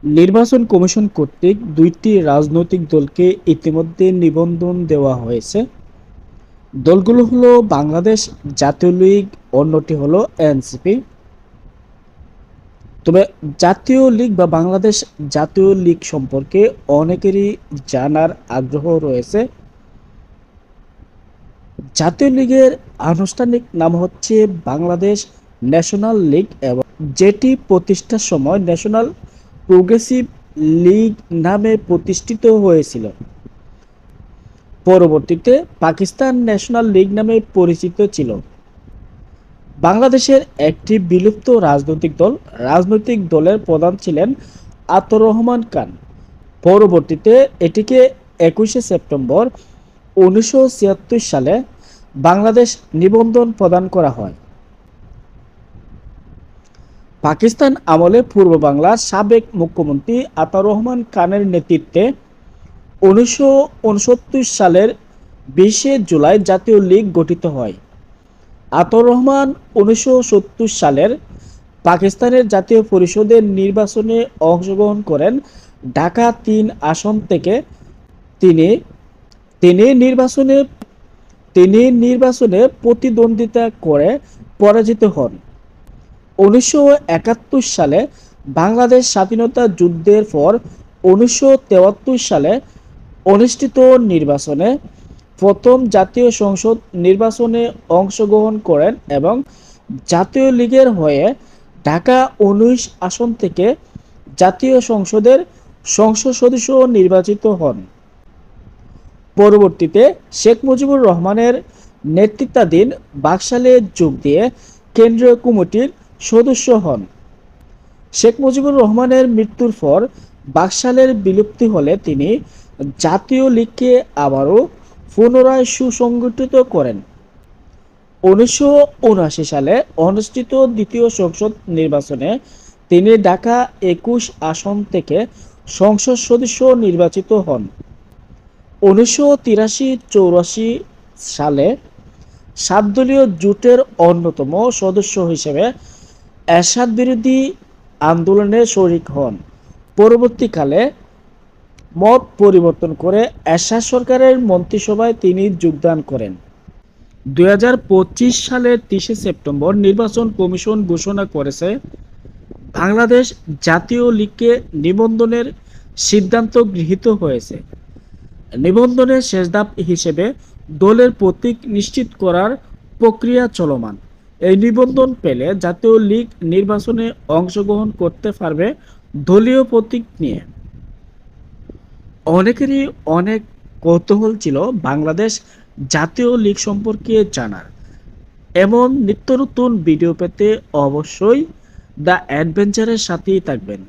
নির্বাচন কমিশন কর্তৃক দুইটি রাজনৈতিক দলকে ইতিমধ্যে নিবন্ধন দেওয়া হয়েছে। দলগুলো হলো বাংলাদেশ জাতীয় লীগ, অন্যটি হলো এনসিপি। তবে জাতীয় লীগ বা বাংলাদেশ জাতীয় লীগ সম্পর্কে অনেকেরই জানার আগ্রহ রয়েছে। জাতীয় লীগের আনুষ্ঠানিক নাম হচ্ছে বাংলাদেশ ন্যাশনাল লীগ, এবং যেটি প্রতিষ্ঠার সময় ন্যাশনাল প্রোগ্রেসিভ লীগ নামে প্রতিষ্ঠিত হয়েছিল। পরবর্তীতে পাকিস্তান ন্যাশনাল লীগ নামে পরিচিত ছিল। বাংলাদেশের একটি বিলুপ্ত রাজনৈতিক দলের প্রধান ছিলেন আতাউর রহমান খান। পরবর্তীতে এটিকে 21শে সেপ্টেম্বর 1976 সালে বাংলাদেশ নিবন্ধন প্রদান করা হয়। পাকিস্তান আমলে পূর্ব বাংলার সাবেক মুখ্যমন্ত্রী আতাউর রহমান খানের নেতৃত্বে 1969 সালের 20শে জুলাই জাতীয় লীগ গঠিত হয়। আতাউর রহমান 1970 সালের পাকিস্তানের জাতীয় পরিষদের নির্বাচনে অংশগ্রহণ করেন। ঢাকা-3 আসন থেকে তিনি তিনি নির্বাচনে প্রতিদ্বন্দ্বিতা করে পরাজিত হন। 1971 সালে বাংলাদেশ স্বাধীনতা যুদ্ধের পর 1973 সালে অনুষ্ঠিত নির্বাচনে প্রথম জাতীয় সংসদ নির্বাচনে অংশগ্রহণ করেন এবং জাতীয় লীগের হয়ে ঢাকা-19 আসন থেকে জাতীয় সংসদের সংসদ সদস্য নির্বাচিত হন। পরবর্তীতে শেখ মুজিবুর রহমানের নেতৃত্বাধীন বাকশালে যোগ দিয়ে কেন্দ্রীয় কমিটির সদস্য হন। শেখ মুজিবুর রহমানের মৃত্যুর পর বাকশালের বিলুপ্তি হলে তিনি জাতীয় লীগকে আবারও পুনরায় সুসংগঠিত করেন। 1979 সালে অনুষ্ঠিত দ্বিতীয় সংসদ নির্বাচনে তিনি ঢাকা-21 আসন থেকে সংসদ সদস্য নির্বাচিত হন। 1983-84 সালে 7 দলীয় জোটের অন্যতম সদস্য হিসেবে এরশাদ বিরোধী আন্দোলনে শরিক হন। পরবর্তীকালে মত পরিবর্তন করে এরশাদ সরকারের মন্ত্রিসভায় তিনি যোগদান করেন। 2025 সালের 30শে সেপ্টেম্বর নির্বাচন কমিশন ঘোষণা করেছে বাংলাদেশ জাতীয় লীগকে নিবন্ধনের সিদ্ধান্ত গৃহীত হয়েছে। নিবন্ধনের শেষ ধাপ হিসেবে দলের প্রতীক নিশ্চিত করার প্রক্রিয়া চলমান। এই নিবন্ধন পেলে জাতীয় লীগ নির্বাচনে অংশগ্রহণ করতে পারবে দলীয় প্রতীক নিয়ে। অনেকেরই অনেক কৌতূহল ছিল বাংলাদেশ জাতীয় লীগ সম্পর্কে জানার। এমন নিত্য নতুন ভিডিও পেতে অবশ্যই দ্য অ্যাডভেঞ্চারের সাথেই থাকবেন।